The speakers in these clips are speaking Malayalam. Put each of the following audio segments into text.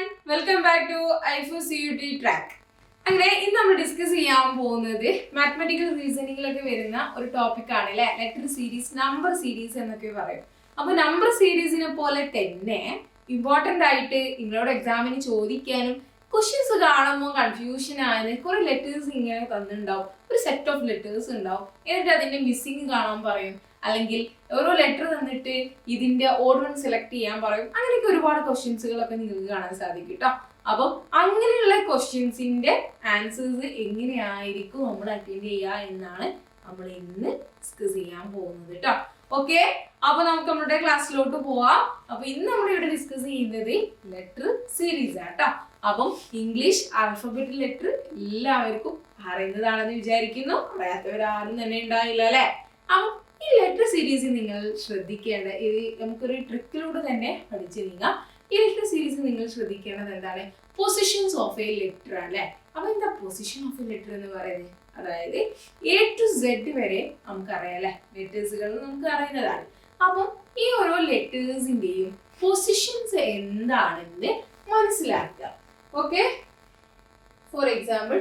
everyone, welcome back to IFCUT track. അങ്ങനെ ഇന്ന് നമ്മൾ ഡിസ്കസ് ചെയ്യാൻ പോകുന്നത് മാത്തമാറ്റിക്കൽ റീസണിങ്ങിലൊക്കെ വരുന്ന ഒരു ടോപ്പിക് ആണ് അല്ലേ, ലെറ്റർ സീരീസ്, നമ്പർ സീരീസ് എന്നൊക്കെ പറയും. അപ്പോൾ നമ്പർ സീരീസിനെ പോലെ തന്നെ ഇമ്പോർട്ടൻ്റ് ആയിട്ട് നിങ്ങളോട് എക്സാമിന് ചോദിക്കാനും ക്വസ്റ്റ്യൻസ് കാണുമ്പോൾ കൺഫ്യൂഷൻ ആയത് കുറെ ലെറ്റേഴ്സ് ഇങ്ങനെ തന്നിട്ടുണ്ടാവും, ഒരു സെറ്റ് ഓഫ് ലെറ്റേഴ്സ് ഉണ്ടാവും, എന്നിട്ട് അതിന്റെ മിസ്സിങ് കാണാൻ പറയും, അല്ലെങ്കിൽ ഓരോ ലെറ്റർ തന്നിട്ട് ഇതിന്റെ ഓർഡർ സെലക്ട് ചെയ്യാൻ പറയും. അങ്ങനെയൊക്കെ ഒരുപാട് ക്വസ്റ്റ്യൻസുകളൊക്കെ നിങ്ങൾക്ക് കാണാൻ സാധിക്കും കേട്ടോ. അപ്പം അങ്ങനെയുള്ള ക്വസ്റ്റ്യൻസിന്റെ ആൻസേഴ്സ് എങ്ങനെയായിരിക്കും നമ്മൾ അറ്റൻഡ് ചെയ്യുക എന്നാണ് നമ്മൾ ഇന്ന് ഡിസ്കസ് ചെയ്യാൻ പോകുന്നത് കേട്ടോ. ഓക്കെ, അപ്പൊ നമുക്ക് നമ്മുടെ ക്ലാസ്സിലോട്ട് പോവാം. അപ്പൊ ഇന്ന് നമ്മൾ ഇവിടെ ഡിസ്കസ് ചെയ്യുന്നത് ലെറ്റർ സീരീസ് ആട്ടോ. അപ്പം ഇംഗ്ലീഷ് ആൽഫബറ്റ് ലെറ്റർ എല്ലാവർക്കും അറിയുന്നതാണെന്ന് വിചാരിക്കുന്നു. അറിയാത്തവരാരും തന്നെ ഉണ്ടാവില്ല അല്ലെ. അപ്പം ഈ ലെറ്റർ സീരീസ് നിങ്ങൾ ശ്രദ്ധിക്കേണ്ട, ഇത് നമുക്കൊരു ട്രിക്കിലൂടെ തന്നെ പഠിച്ചു നീങ്ങാം. ഈ ലെറ്റർ സീരീസ് നിങ്ങൾ ശ്രദ്ധിക്കേണ്ടത് എന്താണ്? പൊസിഷൻസ് ഓഫ് എ ലെറ്റർ അല്ലെ. അപ്പൊ എന്താ പൊസിഷൻ ഓഫ് എ ലെറ്റർ എന്ന് പറയുന്നത്? അതായത് A to Z വരെ നമുക്കറിയാം അല്ലെ, ലെറ്റേഴ്സുകൾ നമുക്ക് അറിയുന്നതാണ്. അപ്പം ഈ ഓരോ ലെറ്റേഴ്സിന്റെയും പൊസിഷൻസ് എന്താണെന്ന് മനസ്സിലാക്കുക. ഓക്കെ, ഫോർ എക്സാമ്പിൾ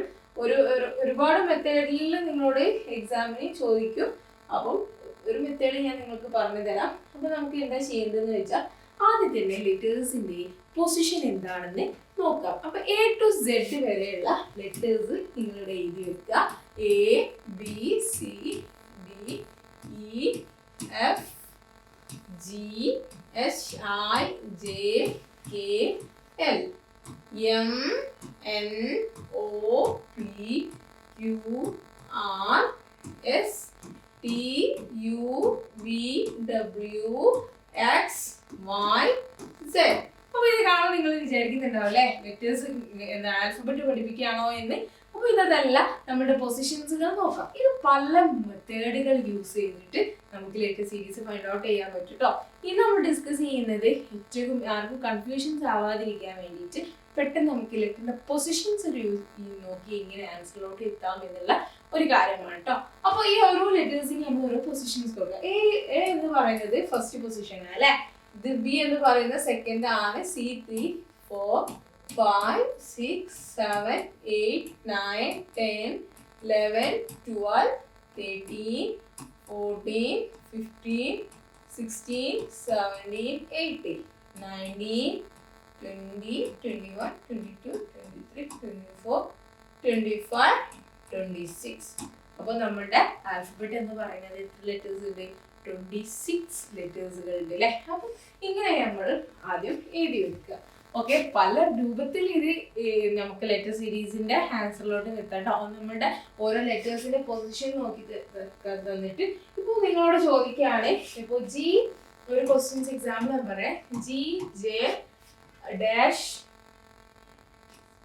ഒരുപാട് മെത്തേഡിൽ നിങ്ങളോട് എക്സാമിന് ചോദിക്കും. അപ്പം ഒരു മെത്തേഡ് ഞാൻ നിങ്ങൾക്ക് പറഞ്ഞു തരാം. അപ്പൊ നമുക്ക് എന്താ ചെയ്യേണ്ടതെന്ന് വെച്ചാൽ ആദ്യം തന്നെ ലെറ്റേഴ്സിന്റെ പൊസിഷൻ എന്താണെന്ന് നോക്കാം. അപ്പൊ A to Z വരെയുള്ള ലെറ്റേഴ്സ് നിങ്ങളുടെ എഴുതി വെക്കുക. A, B, C, D, E, F, G, H, I, J, K, L, M, N, O, P, Q, R, S, T, U, V, W, X, Y, Z. അപ്പൊ ഇത് കാണാൻ നിങ്ങൾ വിചാരിക്കുന്നുണ്ടാവും അല്ലെ, ലെറ്റേഴ്സ് ആൽഫബറ്റ് പഠിപ്പിക്കുകയാണോ എന്ന്. അപ്പൊ ഇതല്ല, നമ്മുടെ പൊസിഷൻസുകൾ നോക്കാം. ഇത് പല മെത്തേഡുകൾ യൂസ് ചെയ്തിട്ട് നമുക്ക് ലെറ്റർ സീരീസ് ഫൈൻഡ് ഔട്ട് ചെയ്യാൻ പറ്റും കേട്ടോ. ഇത് നമ്മൾ ഡിസ്കസ് ചെയ്യുന്നത് ഏറ്റവും ആർക്കും കൺഫ്യൂഷൻസ് ആവാതിരിക്കാൻ വേണ്ടിയിട്ട് പെട്ടെന്ന് നമുക്ക് ലെറ്ററിന്റെ പൊസിഷൻസ് നോക്കി എങ്ങനെ ആൻസറിലോട്ട് എത്താം എന്നുള്ള ഒരു കാര്യമാണ് കേട്ടോ. അപ്പൊ ഈ ഓരോ ലെറ്റേഴ്സിന് നമ്മൾ ഓരോ പൊസിഷൻസ് കൊടുക്കാം. എ എന്ന് പറയുന്നത് ഫസ്റ്റ് പൊസിഷൻ അല്ലെ, ഇത് ബി എന്ന് പറയുന്നത് സെക്കൻഡ് ആണ്, സി 3, 4, 5, 6, 7, 8, 9, 10, 11, 12, 13, 14, 15, 16, 17, 18, 19, 20, 21, 22, 23, 24, 25, 26. അപ്പോൾ നമ്മുടെ ആൽഫബറ്റ് എന്ന് പറയുന്നത് എത്ര ലെറ്റേഴ്സ് ഉണ്ട്? 26 ലെറ്റേഴ്സുകൾ ഉണ്ട് അല്ലേ. അപ്പൊ ഇങ്ങനെ നമ്മൾ ആദ്യം എഴുതി വെക്കുക. ഓക്കെ, പല രൂപത്തിൽ ഇത് നമുക്ക് ലെറ്റർ സീരീസിന്റെ ആൻസറിലോട്ട് എത്താട്ടോ. നമ്മുടെ ഓരോ ലെറ്റേഴ്സിന്റെ പൊസിഷൻ നോക്കി തന്നിട്ട് ഇപ്പൊ നിങ്ങളോട് ചോദിക്കുകയാണ്, ഇപ്പൊ ജി ഒരു ക്വസ്റ്റ്യൻസ് എക്സാമ്പിൾ ഞാൻ പറയാം. G, J dash,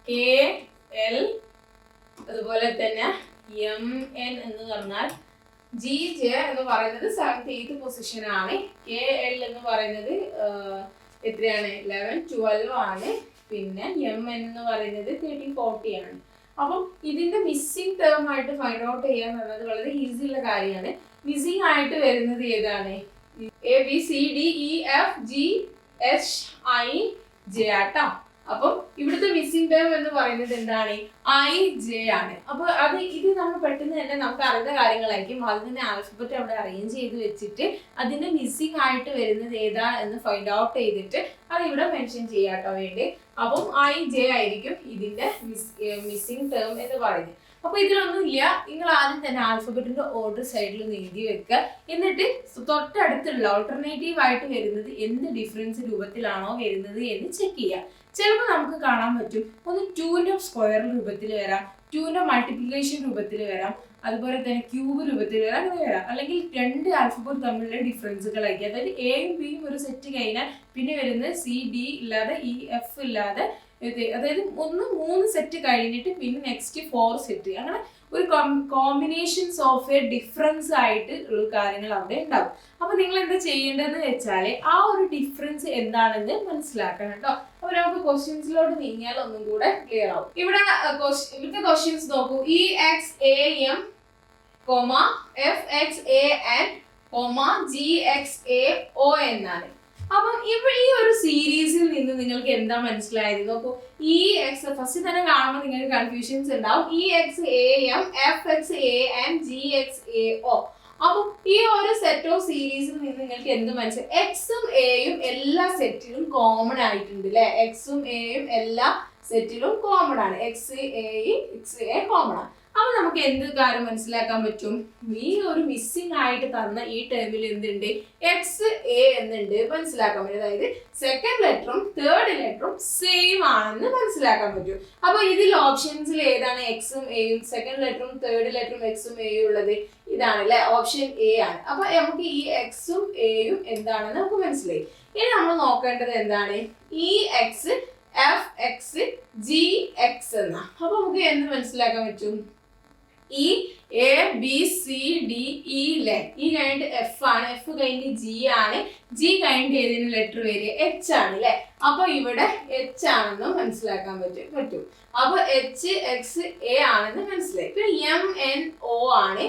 K, L, അതുപോലെ തന്നെ എം, എൻ എന്ന് പറഞ്ഞാൽ ജി, ജെ എന്ന് പറയുന്നത് 7th 8th പൊസിഷൻ ആണ്. കെ, എൽ എന്ന് പറയുന്നത് എത്രയാണ്? 11, 12 ആണ്. പിന്നെ എം, എൻ എന്ന് പറയുന്നത് 13, 40 ആണ്. അപ്പം ഇതിന്റെ മിസ്സിംഗ് ടേം ആയിട്ട് ഫൈൻഡ് ഔട്ട് ചെയ്യാൻ എന്നത് വളരെ ഈസി ഉള്ള കാര്യമാണ്. മിസ്സിംഗ് ആയിട്ട് വരുന്നത് ഏതാണ്? A, B, C, D, E, F, G, H, I, J ആട്ടോ. അപ്പം ഇവിടുത്തെ മിസ്സിംഗ് ടേം എന്ന് പറയുന്നത് എന്താണ്? ഐ, ജെ ആണ്. അപ്പൊ ഇത് നമ്മൾ പെട്ടെന്ന് തന്നെ നമുക്ക് അറിയുന്ന കാര്യങ്ങളായിരിക്കും. അതിന്റെ ആൽഫബറ്റ് അവിടെ അറേഞ്ച് ചെയ്ത് വെച്ചിട്ട് അതിന്റെ മിസ്സിംഗ് ആയിട്ട് വരുന്നത് ഏതാ എന്ന് ഫൈൻഡ് ഔട്ട് ചെയ്തിട്ട് അത് ഇവിടെ മെൻഷൻ ചെയ്യാട്ടോ വേണ്ടി. അപ്പം ഐ, ജെ ആയിരിക്കും ഇതിന്റെ മിസ്സിംഗ് ടേം എന്ന് പറയുന്നത്. അപ്പൊ ഇതിലൊന്നുമില്ല, നിങ്ങൾ ആദ്യം തന്നെ ആൽഫബറ്റിന്റെ ഓർഡർ സൈഡിൽ എഴുതി വെക്കുക. എന്നിട്ട് തൊട്ടടുത്തുള്ള ഓൾട്ടർനേറ്റീവ് ആയിട്ട് വരുന്നത് എന്ത് ഡിഫറൻസ് രൂപത്തിലാണോ വരുന്നത് എന്ന് ചെക്ക് ചെയ്യുക. ചിലപ്പോൾ നമുക്ക് കാണാൻ പറ്റും ഒന്ന് 2ന്റെ സ്ക്വയർ രൂപത്തിൽ വരാം, 2ന്റെ മൾട്ടിപ്ലിക്കേഷൻ രൂപത്തിൽ വരാം, അതുപോലെ തന്നെ ക്യൂബ് രൂപത്തിൽ വരാം, അങ്ങനെ വരാം. അല്ലെങ്കിൽ രണ്ട് ആൽഫബറ്റ് തമ്മിലുള്ള ഡിഫറൻസുകളായിരിക്കും. അതായത് എയും ബിയും ഒരു സെറ്റ് കഴിഞ്ഞാൽ പിന്നെ വരുന്നത് സി, ഡി ഇല്ലാതെ ഇ, എഫ് ഇല്ലാതെ, അതായത് 3 സെറ്റ് കഴിഞ്ഞിട്ട് പിന്നെ നെക്സ്റ്റ് 4 സെറ്റ്, അങ്ങനെ ഒരു കോമ്പിനേഷൻസ് ഓഫ് എ ഡിഫറൻസ് ആയിട്ട് ഉള്ള കാര്യങ്ങൾ അവിടെ ഉണ്ടാവും. അപ്പൊ നിങ്ങൾ എന്താ ചെയ്യേണ്ടതെന്ന് വെച്ചാൽ ആ ഒരു ഡിഫറൻസ് എന്താണെന്ന് മനസ്സിലാക്കണം കേട്ടോ. അപ്പൊ നമുക്ക് ക്വസ്റ്റ്യൻസിലോട്ട് നീങ്ങിയാൽ ഒന്നും കൂടെ ക്ലിയർ ആവും. ഇവിടുത്തെ ക്വസ്റ്റ്യൻസ് നോക്കൂ. E, X, A, M, F, X, A, N, G, X, A, O എന്നാണ്. അപ്പം ഈ ഒരു സീരീസിൽ നിന്ന് നിങ്ങൾക്ക് എന്താ മനസ്സിലായത്? അപ്പോൾ ഈ എക്സ് ഫസ്റ്റ് തന്നെ കാണുമ്പോൾ നിങ്ങൾക്ക് കൺഫ്യൂഷൻസ് ഉണ്ടാവും. E X A M, F X A N, G X A O. അപ്പൊ ഈ ഒരു സെറ്റ് ഓഫ് സീരീസിൽ നിന്ന് നിങ്ങൾക്ക് എന്ത് മനസ്സിലായി? എക്സും എയും എല്ലാ സെറ്റിലും കോമൺ ആയിട്ടുണ്ട് അല്ലെ? എക്സും എയും എല്ലാ സെറ്റിലും കോമൺ ആണ്. എക്സ് എ കോമൺ ആണ്. അപ്പൊ നമുക്ക് എന്ത് കാര്യം മനസ്സിലാക്കാൻ പറ്റും? ഈ ഒരു മിസ്സിംഗ് ആയിട്ട് തന്ന ഈ ടേമിൽ എന്തുണ്ട്? എക്സ് എ എന്നുണ്ട് മനസ്സിലാക്കാൻ പറ്റും. അതായത് സെക്കൻഡ് ലെറ്ററും തേർഡ് ലെറ്ററും സെയിം ആണെന്ന് മനസ്സിലാക്കാൻ പറ്റും. അപ്പൊ ഇതിൽ ഓപ്ഷൻസിൽ ഏതാണ് എക്സും എയും സെക്കൻഡ് ലെറ്ററും തേർഡ് ലെറ്ററും എക്സും എയും ഉള്ളത്? ഇതാണ് അല്ലെ? ഓപ്ഷൻ എ ആണ്. അപ്പൊ നമുക്ക് ഈ എക്സും എയും എന്താണെന്ന് നമുക്ക് മനസ്സിലായി. ഇനി നമ്മൾ നോക്കേണ്ടത് എന്താണ്? E X, F X, G X എന്ന. അപ്പൊ നമുക്ക് എന്ത് മനസ്സിലാക്കാൻ പറ്റും? E A B C D E ലെ ഇ കഴിഞ്ഞിട്ട് എഫ് ആണ്, എഫ് കഴിഞ്ഞിട്ട് ജി ആണ്, ജി കഴിഞ്ഞിട്ട് ഏതിന് ലെറ്റർ വരിക? എച്ച് ആണ് അല്ലെ? അപ്പൊ ഇവിടെ എച്ച് ആണെന്നും മനസ്സിലാക്കാൻ പറ്റും. അപ്പൊ എച്ച് എക്സ് എ ആണെന്ന് മനസ്സിലായി. പിന്നെ എം എൻ ഒ ആണ്,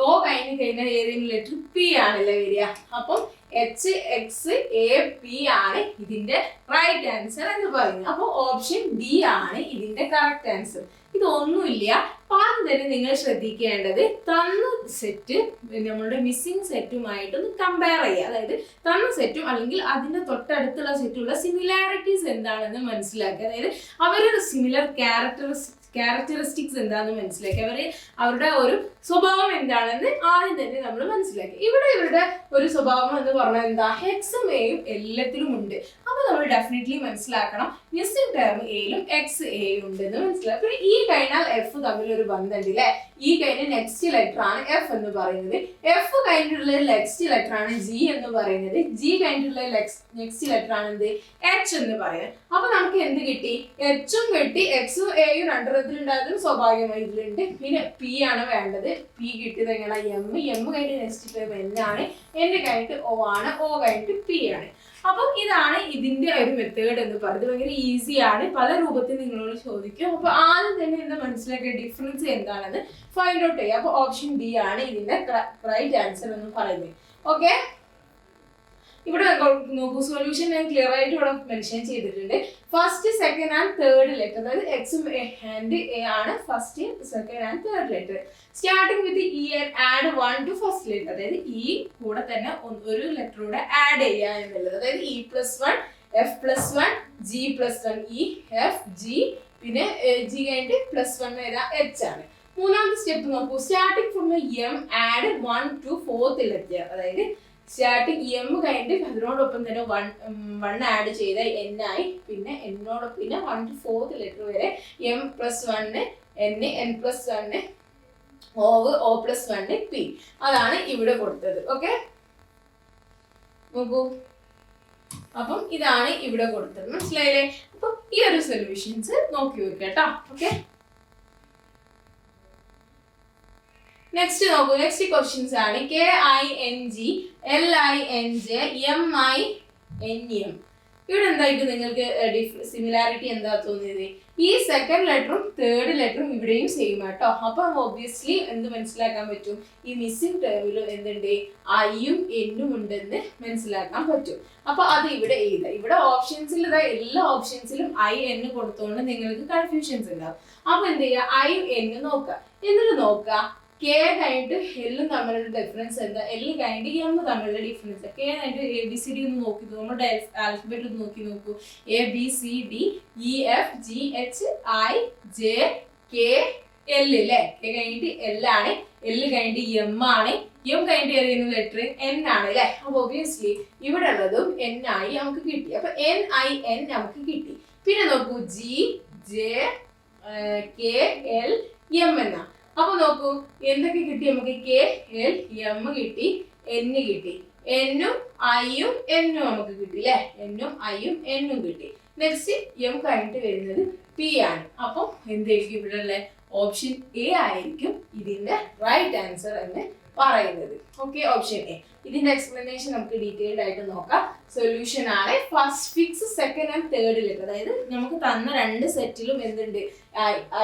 ഒ കഴിഞ്ഞാൽ ഏതെങ്കിലും ലെറ്റർ പി ആണല്ലേ വരിക. അപ്പം എച്ച് എക്സ് എ പി ആണ് ഇതിന്റെ റൈറ്റ് ആൻസർ എന്ന് പറയുന്നത്. അപ്പൊ ഓപ്ഷൻ ഡി ആണ് ഇതിന്റെ കറക്റ്റ് ആൻസർ. ഇതൊന്നുമില്ല. ആദ്യം തന്നെ നിങ്ങൾ ശ്രദ്ധിക്കേണ്ടത് തന്ന സെറ്റ് നമ്മളുടെ മിസ്സിംഗ് സെറ്റുമായിട്ടൊന്ന് കമ്പയർ ചെയ്യുക. അതായത് തന്ന സെറ്റും അല്ലെങ്കിൽ അതിന്റെ തൊട്ടടുത്തുള്ള സെറ്റുള്ള സിമിലാരിറ്റീസ് എന്താണെന്ന് മനസ്സിലാക്കുക. അതായത് അവരുടെ സിമിലർ ക്യാരക്ടറിസ്റ്റിക്സ് എന്താണെന്ന് മനസ്സിലാക്കി അവരുടെ ഒരു സ്വഭാവം എന്താണെന്ന് ആദ്യം തന്നെ നമ്മൾ മനസ്സിലാക്കി. ഇവരുടെ ഒരു സ്വഭാവം എന്ന് പറഞ്ഞാൽ എന്താ? എക്സും എയും എല്ലാത്തിലും ഉണ്ട്. അപ്പൊ നമ്മൾ ഡെഫിനറ്റ്ലി മനസ്സിലാക്കണം മിസ്സിംഗ് ടേം എയിലും എക്സ് എയും ഉണ്ടെന്ന് മനസ്സിലാക്കി. പിന്നെ ഈ കഴിഞ്ഞാൽ എഫ് തമ്മിൽ ഒരു ബന്ധമുണ്ട് അല്ലെ? ഈ കഴിഞ്ഞ നെക്സ്റ്റ് ലെറ്റർ ആണ് എഫ് എന്ന് പറയുന്നത്. എഫ് കഴിഞ്ഞിട്ടുള്ള നെക്സ്റ്റ് ലെറ്റർ ആണ് ജി എന്ന് പറയുന്നത്. ജി കഴിഞ്ഞിട്ടുള്ള നെക്സ്റ്റ് ലെറ്റർ ആണ് എന്ത്? എച്ച് എന്ന് പറയുന്നത്. അപ്പൊ നമുക്ക് എന്ത് കിട്ടി? എച്ചും കിട്ടി, എക്സും എയും രണ്ടെണ്ണത്തിലുണ്ടായതും സ്വാഭാവികമായി ഇതിലുണ്ട്. പിന്നെ പി ആണ് വേണ്ടത്. പി കിട്ടിയത് എങ്ങനെ? എം കഴിഞ്ഞിട്ട് നെക്സ്റ്റ് ടേം എൻ ആണ്, എൻ കഴിഞ്ഞിട്ട് ഒ ആണ്, ഒ കഴിഞ്ഞിട്ട് പി ആണ്. അപ്പം ഇതാണ് ഇതിന്റെ ഒരു മെത്തേഡ് എന്ന് പറയുന്നത്. ഭയങ്കര ഈസി ആണ്. പല രൂപത്തിൽ നിങ്ങളോട് ചോദിക്കും. അപ്പൊ ആദ്യം തന്നെ എന്താ മനസ്സിലാക്കിയ ഡിഫറൻസ് എന്താണെന്ന് ഫൈൻഡ് ഔട്ട് ചെയ്യുക. അപ്പൊ ഓപ്ഷൻ ഡി ആണ് ഇതിന്റെ റൈറ്റ് ആൻസർ എന്ന് പറയുന്നത്. ഓക്കെ, ഇവിടെ നോക്കൂ, സൊല്യൂഷൻ ഞാൻ ക്ലിയർ ആയിട്ട് ഇവിടെ മെൻഷൻ ചെയ്തിട്ടുണ്ട്. First, second and third letter, അതായത് എക്സും ആൻഡ് എ ആണ് first, second and third letter. Starting with E and add 1 to first letter, അതായത് ഈ കൂടെ തന്നെ ഒരു ലെറ്റർ കൂടെ ആഡ് ചെയ്യുക എന്നുള്ളത്. അതായത് E plus 1, F plus 1, G plus 1, E F G, പിന്നെ ജി കഴിഞ്ഞിട്ട് പ്ലസ് 1 വരാ എച്ച് ആണ്. മൂന്നാമത്തെ സ്റ്റെപ്പ് നോക്കൂ, starting from M add 1 to fourth letter, അതായത് സ്റ്റാർട്ടിങ് എം കഴിഞ്ഞിട്ട് അതിനോടൊപ്പം തന്നെ 1 ആഡ് ചെയ്ത എൻ ആയി, പിന്നെ എന്നോടൊപ്പം പിന്നെ 1 ടു ഫോർത്ത് ലെറ്റർ വരെ M plus 1 N, N plus 1 O plus 1 P. അതാണ് ഇവിടെ കൊടുത്തത്. ഓക്കെ, നോക്കൂ, അപ്പം ഇതാണ് ഇവിടെ കൊടുത്തത്. മനസ്സിലായില്ലേ? അപ്പൊ ഈ ഒരു സൊല്യൂഷൻസ് നോക്കി വെക്കുക കേട്ടോ. ഓക്കെ, നെക്സ്റ്റ് നോക്കൂ, നെക്സ്റ്റ് ക്വസ്റ്റ്യൻസ് ആണ് KING LINJ MINM. ഇവിടെ എന്തായിരിക്കും നിങ്ങൾക്ക് സിമിലാരിറ്റി എന്താ തോന്നിയത്? ഈ സെക്കൻഡ് ലെറ്ററും തേർഡ് ലെറ്ററും ഇവിടെയും സെയിം ആട്ടോ. അപ്പം ഒബ്വിയസ്ലി എന്ത് മനസ്സിലാക്കാൻ പറ്റും? ഈ മിസ്സിംഗ് ടേമിൽ എന്തുണ്ട്? ഐയും എന്നും ഉണ്ടെന്ന് മനസ്സിലാക്കാൻ പറ്റും. അപ്പൊ അത് ഇവിടെ എഴുതുക. ഇവിടെ ഓപ്ഷൻസിൽ എല്ലാ ഓപ്ഷൻസിലും ഐ എന്ന് കൊടുത്തോണ്ട് നിങ്ങൾക്ക് കൺഫ്യൂഷൻസ് ഉണ്ടാവും. അപ്പൊ എന്ത് ചെയ്യുക? ഐയും എന്നും നോക്കുക. എന്നിട്ട് നോക്കുക കെ കഴിഞ്ഞിട്ട് എല്ലും തമ്മിലുള്ള ഡിഫറൻസ് എന്താ, എല്ല് കഴിഞ്ഞിട്ട് എം തമ്മിലുള്ള ഡിഫറൻസ്. കെ കഴിഞ്ഞിട്ട് ABCD ഒന്ന് നോക്കി, നമ്മുടെ ആൽഫബറ്റ് ഒന്ന് നോക്കി നോക്കൂ. ABCD EF GH I J K L അല്ലേ? കെ കഴിഞ്ഞിട്ട് എൽ ആണ്, എല്ല് കഴിഞ്ഞിട്ട് എം ആണ്, എം കഴിഞ്ഞിട്ട് ഏതെങ്കിലും ലെറ്റർ എൻ ആണ് അല്ലെ? അപ്പൊ ഒബിയസ്ലി ഇവിടെ ഉള്ളതും എൻ ആയി നമുക്ക് കിട്ടി. അപ്പൊ NIN നമുക്ക് കിട്ടി. പിന്നെ നോക്കൂ GJ KL M എന്നാ. അപ്പൊ നോക്കൂ എന്തൊക്കെ കിട്ടി നമുക്ക്? കെ എൽ എം കിട്ടി, എൻ കിട്ടി, എന്നും ഐയും എന്നും നമുക്ക് കിട്ടി അല്ലെ? എന്നും ഐയും എന്നും കിട്ടി. നെക്സ്റ്റ് എം കഴിഞ്ഞിട്ട് വരുന്നത് പി ആണ്. അപ്പം എന്തായിരിക്കും ഇവിടെ ഉള്ള? ഓപ്ഷൻ എ ആയിരിക്കും ഇതിന്റെ റൈറ്റ് ആൻസർ എന്ന് പറയുന്നത്. Okay, option A. ഇതിന്റെ എക്സ്പ്ലനേഷൻ നമുക്ക് ഡീറ്റെയിൽഡ് ആയിട്ട് നോക്കാം. സൊല്യൂഷൻ ആണ് first fix second and third letter. അതായത് നമുക്ക് തന്ന രണ്ട് സെറ്റിലും എന്തുണ്ട്?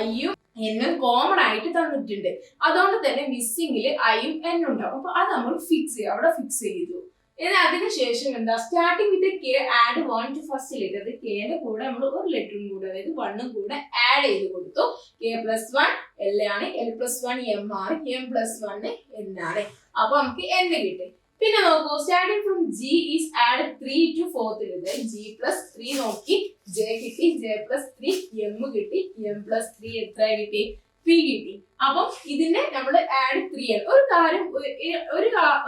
ഐയും എന്നും കോമൺ ആയിട്ട് തന്നിട്ടുണ്ട്. അതുകൊണ്ട് തന്നെ മിസ്സിംഗിൽ ഐയും എന്നും ഉണ്ടാവും. അപ്പൊ അത് നമ്മൾ ഫിക്സ് ചെയ്യുക, അവിടെ ഫിക്സ് ചെയ്തു ഇനി അതിനുശേഷം എന്താ starting with K add 1 to first letter. അത് കെയുടെ കൂടെ നമ്മൾ ഒരു ലെറ്ററും കൂടെ അതായത് 1 കൂടെ ആഡ് ചെയ്ത് കൊടുത്തു. കെ പ്ലസ് 1 എൽ ആണ്, എൽ പ്ലസ് 1 എം ആണ്, എം പ്ലസ് 1 എൻ ആണ്. അപ്പൊ നമുക്ക് എൻ കിട്ടി. പിന്നെ നോക്കൂ starting from G is add 3 to fourth letter. G plus 3 നോക്കി, ജെ കിട്ടി, ജെ പ്ലസ് 3 എം കിട്ടി, എം പ്ലസ് 3 എത്ര കിട്ടി, പി കിട്ടി. അപ്പം ഇതിന്റെ നമ്മൾ ആഡ് 3 ആണ്. ഒരു കാര്യം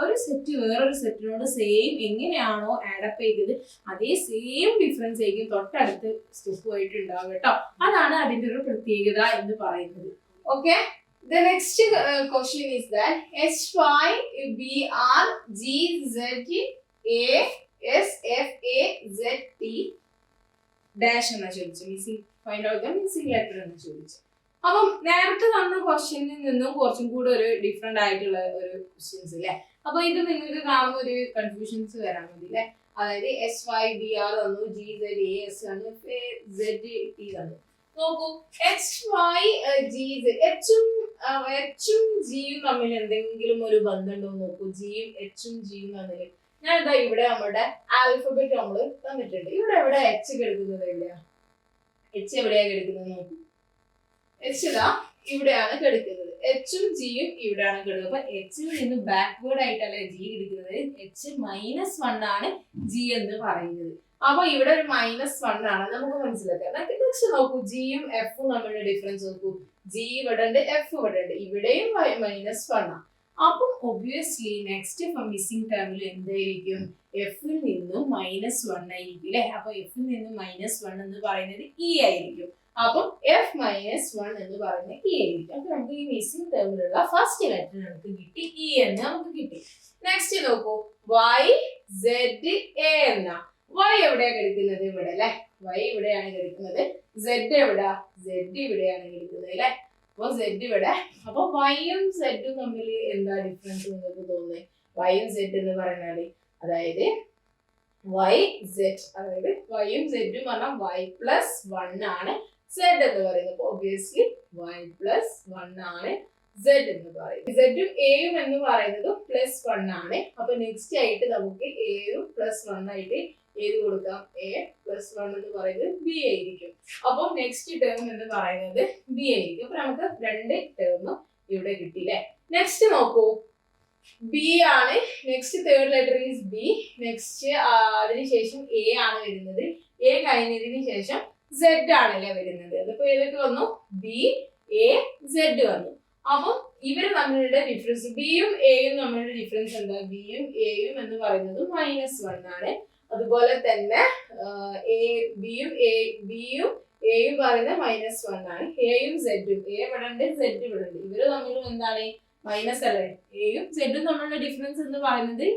ഒരു സെറ്റ് വേറൊരു സെറ്റിനോട് സെയിം എങ്ങനെയാണോ ആഡപ്പ് ചെയ്തത് അതേ സെയിം ഡിഫറൻസ് ആയിരിക്കും തൊട്ടടുത്ത് സ്റ്റെപ്പുമായിട്ട് ഉണ്ടാവും കേട്ടോ. അതാണ് അതിന്റെ ഒരു പ്രത്യേകത എന്ന് പറയുന്നത്. Okay, the next question is that H, Y, B, R, G, Z, A, S, F, A, Z, T dash എന്ന് ചോദിച്ചു. Missing find out the missing letter എന്ന് ചോദിച്ചു. അപ്പം നേരത്തെ തന്ന ക്വസ്റ്റ്യനിൽ നിന്നും കുറച്ചും കൂടെ ഒരു ഡിഫറെന്റ് ആയിട്ടുള്ള ഒരു ക്വസ്റ്റ്യൻസ് അല്ലേ. അപ്പൊ ഇത് നിങ്ങൾക്ക് കാണുന്ന ഒരു കൺഫ്യൂഷൻസ് വരാൻ മതി അല്ലെ. അതായത് എസ് വൈ ബി ആർ തന്നു, ജി സെഡ് എ എസ് തന്നു, സെഡ് ടി തന്നു. നോക്കൂ എച്ച് വൈ ജി എച്ചും ജിയും തമ്മിൽ എന്തെങ്കിലും ഒരു ബന്ധമുണ്ടോ നോക്കൂ. ജിയും എച്ചും ജിയും തമ്മിൽ ഞാൻ എന്താ ഇവിടെ നമ്മുടെ ആൽഫബറ്റ് നമ്മൾ തന്നിട്ടുണ്ട്. ഇവിടെ എവിടെ എച്ച് കിടക്കുന്നത്, എവിടെയാ എച്ച് എവിടെയാ കിടക്കുന്നത് നോക്കൂ. എച്ച് ഇതാ ഇവിടെയാണ് കിടക്കുന്നത്, എച്ചും ജിയും ഇവിടെയാണ് കിടക്കുന്നത്. അപ്പൊ എച്ചിൽ നിന്ന് ബാക്ക്വേർഡ് ആയിട്ടല്ലേ ജി കിടക്കുന്നത്. എച്ച് -1 ആണ് ജി എന്ന് പറയുന്നത്. അപ്പൊ ഇവിടെ ഒരു -1 ആണ് നമുക്ക് മനസ്സിലാക്കാം. നെക്സ്റ്റ് നോക്കൂ ജിയും എഫും തമ്മിലുള്ള ഡിഫറൻസ് നോക്കൂ. ജി ഇവിടെ ഉണ്ട്, എഫ് ഇവിടെ ഉണ്ട്, ഇവിടെയും -1 ആണ്. അപ്പം ഒബ്വിയസ്ലി നെക്സ്റ്റ് മിസ്സിംഗ് ടേമിൽ എന്തായിരിക്കും, എഫിൽ നിന്നും -1 ആയിരിക്കും അല്ലെ. അപ്പൊ എഫിൽ നിന്നും -1 എന്ന് പറയുന്നത് ഇ ആയിരിക്കും. അപ്പം F -1 എന്ന് പറയുന്ന ഇ ആയിരിക്കും. അപ്പൊ നമുക്ക് ഈ മിസ്സിംഗ് ടേമിലുള്ള ഫസ്റ്റ് ലെറ്റർ നമുക്ക് കിട്ടി, ഇ എന്ന് നമുക്ക് കിട്ടി. നെക്സ്റ്റ് നോക്കൂ Y Z A എന്ന Y എവിടെയാ കിടക്കുന്നത്, ഇവിടെ അല്ലെ. Y ഇവിടെയാണ് കിടക്കുന്നത്. Z എവിടാ, Z ഇവിടെയാണ് കിടക്കുന്നത് അല്ലെ. അപ്പൊ Z ഇവിടെ. അപ്പൊ Yയും Z തമ്മിൽ എന്താ ഡിഫറൻസ് നിങ്ങൾക്ക് തോന്നുന്നത്? Yയും Z എന്ന് പറഞ്ഞാല് അതായത് Y Z, അതായത് Yയും Z പറഞ്ഞാൽ Y+1 ആണ് Z എന്ന് പറയുന്നത്. ഒബ്വിയസ്ലി Y+1 ആണ് Z എന്ന് പറയുന്നത്. Zഉം Aയും എന്ന് പറയുന്നത് +1 ആണ്. അപ്പൊ നെക്സ്റ്റ് ആയിട്ട് നമുക്ക് Aയും +1 ആയിട്ട് ഏത് കൊടുക്കാം, A+1 എന്ന് പറയുന്നത് B ആയിരിക്കും. അപ്പൊ നെക്സ്റ്റ് ടേം എന്ന് പറയുന്നത് B ആയിരിക്കും. അപ്പൊ നമുക്ക് രണ്ട് ടേം ഇവിടെ കിട്ടിയില്ലേ. നെക്സ്റ്റ് നോക്കൂ B ആണ്. Next third letter is B. Next അതിനുശേഷം A ആണ് വരുന്നത്. A കഴിഞ്ഞതിന് ശേഷം Z ആണല്ലേ വരുന്നത്. അതിപ്പോ ഏതൊക്കെ വന്നു, B A Z വന്നു. അപ്പൊ ഇവര് തമ്മിലുള്ള ഡിഫറൻസ് ബിയും എയും തമ്മിലുള്ള ഡിഫറൻസ് എന്താ, ബിയും എയും എന്ന് പറയുന്നത് -1 ആണ്. അതുപോലെ തന്നെ ബിയും എയും പറയുന്നത് -1 ആണ്. എയും സെഡും, എ ഇവിടെ ഉണ്ട്, സെഡ് ഇവിടെ ഉണ്ട്, ഇവര് തമ്മിലും എന്താണ് മൈനസ് അല്ലേ. എയും സെഡും തമ്മിലുള്ള ഡിഫറൻസ് എന്ന് പറയുന്നത്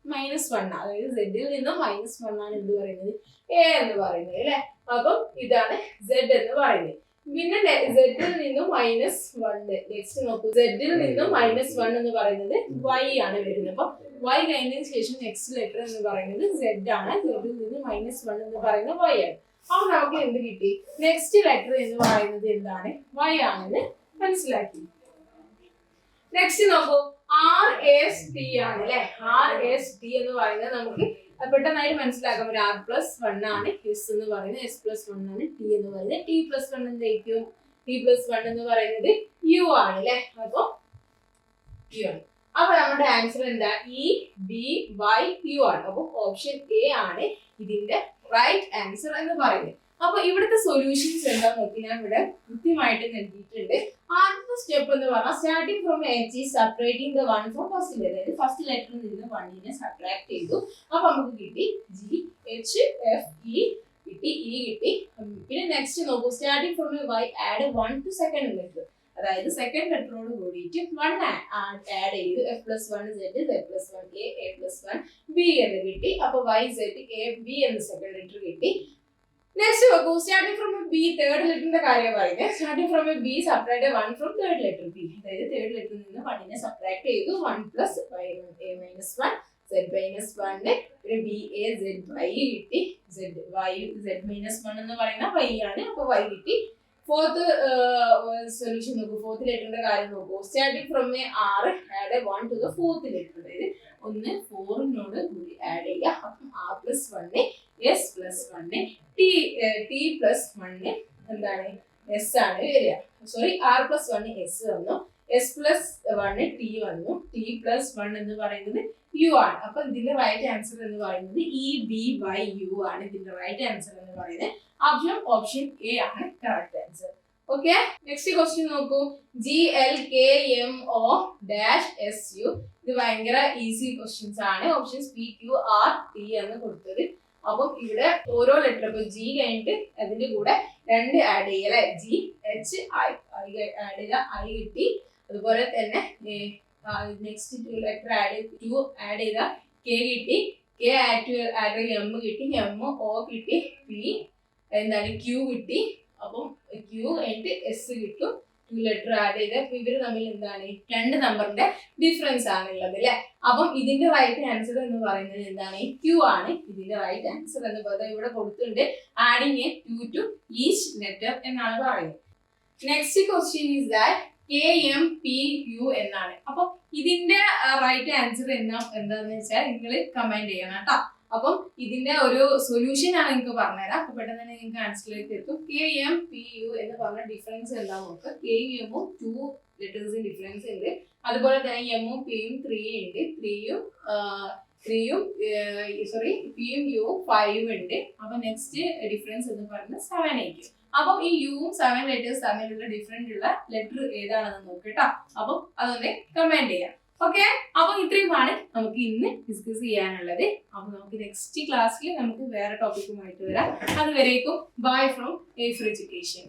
-1, അതായത് സെഡിൽ നിന്നും -1 ആണ് എന്ത് പറയുന്നത്, എ എന്ന് പറയുന്നത് അല്ലെ. അപ്പം ഇതാണ് സെഡ് എന്ന് പറയുന്നത്. പിന്നെ സെഡിൽ നിന്നും -1, നെക്സ്റ്റ് നോക്കൂ സെഡിൽ നിന്നും -1 എന്ന് പറയുന്നത് Y ആണ് വരുന്നത്. അപ്പൊ Y കഴിഞ്ഞതിന് ശേഷം നെക്സ്റ്റ് ലെറ്റർ എന്ന് പറയുന്നത് Z ആണ്. സെഡിൽ നിന്ന് -1 എന്ന് പറയുന്നത് Y ആണ്. അപ്പൊ നമുക്ക് എന്ത് കിട്ടി, നെക്സ്റ്റ് ലെറ്റർ എന്ന് പറയുന്നത് എന്താണ്, Y ആണെന്ന് മനസ്സിലാക്കി. നെക്സ്റ്റ് നോക്കൂ RST ആണ് അല്ലെ. RST എന്ന് പറയുന്നത് നമുക്ക് പെട്ടെന്നായിട്ട് മനസ്സിലാക്കാം. ഒരു R+1 ആണ് S എന്ന് പറയുന്നത്, S+1 ആണ് T എന്ന് പറയുന്നത്, T+1 എന്തായിരിക്കും, T+1 എന്ന് പറയുന്നത് U ആണ് അല്ലെ. അപ്പൊ U ആണ്. അപ്പൊ നമ്മുടെ ആൻസർ എന്താ, EBYU ആണ്. അപ്പൊ ഓപ്ഷൻ A ആണ് ഇതിന്റെ റൈറ്റ് ആൻസർ എന്ന് പറയുന്നത്. അപ്പൊ ഇവിടുത്തെ സൊല്യൂഷൻസ് എന്താ നോക്കി ഞാൻ ഇവിടെ കൃത്യമായിട്ട് നൽകിയിട്ടുണ്ട്. ആദ്യത്തെ സ്റ്റെപ്പ് എന്ന് പറഞ്ഞാൽ starting from H separating the 1 from first letter, അതായത് ഫസ്റ്റ് ലെറ്ററിൽ നിന്ന് 1 സബ്ട്രാക്ട് ചെയ്തു. അപ്പൊ നമുക്ക് കിട്ടി GHFE കിട്ടി, E കിട്ടി. പിന്നെ നെക്സ്റ്റ് നോക്കൂ starting from Y add 1 to second letter, അതായത് സെക്കൻഡ് ലെറ്ററോട് കൂടിയിട്ട് 1 ആഡ് ചെയ്തു. F+1 Z, Z+1 A, A+1 B എന്ന് കിട്ടി. അപ്പൊ YZAB എന്ന് സെക്കൻഡ് ലെറ്റർ കിട്ടി. നെക്സ്റ്റ് നോക്കൂ സ്റ്റാർട്ടിംഗ് ഫ്രം ബി, തേർഡ് ലെറ്ററിന്റെ കാര്യം പറയുന്നത്. Starting from B subtract 1 from third letter B, അതായത് തേർഡ് ലെറ്ററിൽ നിന്ന് 1 സബ്ട്രാക്ട് ചെയ്തു. 1 + A-1 Z-1 പിന്നെ BAZY കിട്ടി. Z-1 എന്ന് പറയുന്ന Y ആണ്. അപ്പൊ Y കിട്ടി. ഫോർത്ത് സൊല്യൂഷൻ നോക്കൂ, ഫോർത്ത് ലെറ്ററിന്റെ കാര്യം നോക്കൂ. Starting from R add 1 to the fourth letter, അതായത് ഒന്ന് 4 കൂടി ആഡ് ചെയ്യുക. അപ്പം R+1 S+1 T+1 എന്താണ് S ആണ് വരിക. സോറി, R+1 S വന്നു, S+1 T വന്നു, T+1 എന്ന് പറയുന്നത് U ആണ്. അപ്പൊ ഇതിന്റെ റൈറ്റ് ആൻസർ എന്ന് പറയുന്നത് EB/U ആണ് ഇതിന്റെ റൈറ്റ് ആൻസർ എന്ന് പറയുന്നത്. ഓപ്ഷൻ എ ആണ് correct answer. Okay, next question നോക്കൂ. GLKMO-SU. ഇത് ഭയങ്കര ഈസി ക്വസ്റ്റ്യൻസ് ആണ്. ഓപ്ഷൻസ് PQRT എന്ന് കൊടുത്തത്. അപ്പം ഇവിടെ ഓരോ ലെറ്റർ ഇപ്പൊ G കഴിഞ്ഞിട്ട് അതിന്റെ കൂടെ 2 ആഡ് ചെയ്യുക അല്ലെ. GHI ആഡ് ചെയ്ത I കിട്ടി. അതുപോലെ തന്നെ next letter add Q add ചെയ്ത K കിട്ടി. K ആഡ് M കിട്ടി. M O കിട്ടി. P എന്താണ് Q കിട്ടി. അപ്പം Q കഴിഞ്ഞിട്ട് S കിട്ടും. 2 ലെറ്റർ ആഡ് ചെയ്ത് ഇവര് തമ്മിൽ എന്താണ് 2 നമ്പറിന്റെ ഡിഫറൻസ് ആണുള്ളത് അല്ലെ. അപ്പം ഇതിന്റെ റൈറ്റ് ആൻസർ എന്ന് പറയുന്നത് എന്താണ് Q ആണ് ഇതിന്റെ റൈറ്റ് ആൻസർ എന്ന് പറയുന്നത്. ഇവിടെ കൊടുത്തിട്ടുണ്ട് ആഡിങ് 2 to each letter എന്നാണ് പറയുന്നത്. Next question is that KMPU എന്നാണ്. അപ്പൊ ഇതിന്റെ റൈറ്റ് ആൻസർ എന്താന്ന് വെച്ചാൽ നിങ്ങൾ കമന്റ് ചെയ്യണം കേട്ടോ. അപ്പം ഇതിന്റെ ഒരു സൊല്യൂഷൻ ആണ് നിങ്ങൾക്ക് പറഞ്ഞുതരാം. അപ്പൊ പെട്ടെന്ന് തന്നെ നിങ്ങൾക്ക് ആൻസറിലേക്ക് എത്തും. KMPU എന്ന് പറഞ്ഞ ഡിഫറൻസ് എന്താ നോക്കുക. KM 2 ലെറ്റേഴ്സിന് ഡിഫറൻസ് ഉണ്ട്. അതുപോലെ തന്നെ M ഉം P യും 3 ഉണ്ട്. P യും U 5 ഉണ്ട്. അപ്പൊ നെക്സ്റ്റ് ഡിഫറൻസ് എന്ന് പറയുന്നത് 7 ആയിരിക്കും. അപ്പം ഈ യും 7 ലെറ്റേഴ്സ് തമ്മിലുള്ള ഡിഫറെന്റ് ഉള്ള ലെറ്റർ ഏതാണെന്ന് നോക്കട്ടോ. അപ്പം അതൊന്ന് കമന്റ് ചെയ്യാം. ഓക്കെ, അപ്പൊ ഇത്രയുമാണ് നമുക്ക് ഇന്ന് ഡിസ്കസ് ചെയ്യാനുള്ളത്. അപ്പൊ നമുക്ക് നെക്സ്റ്റ് ക്ലാസ്സിൽ നമുക്ക് വേറെ ടോപ്പിക്കുമായിട്ട് വരാം. അതുവരേക്കും ബൈ ഫ്രം A4 Education.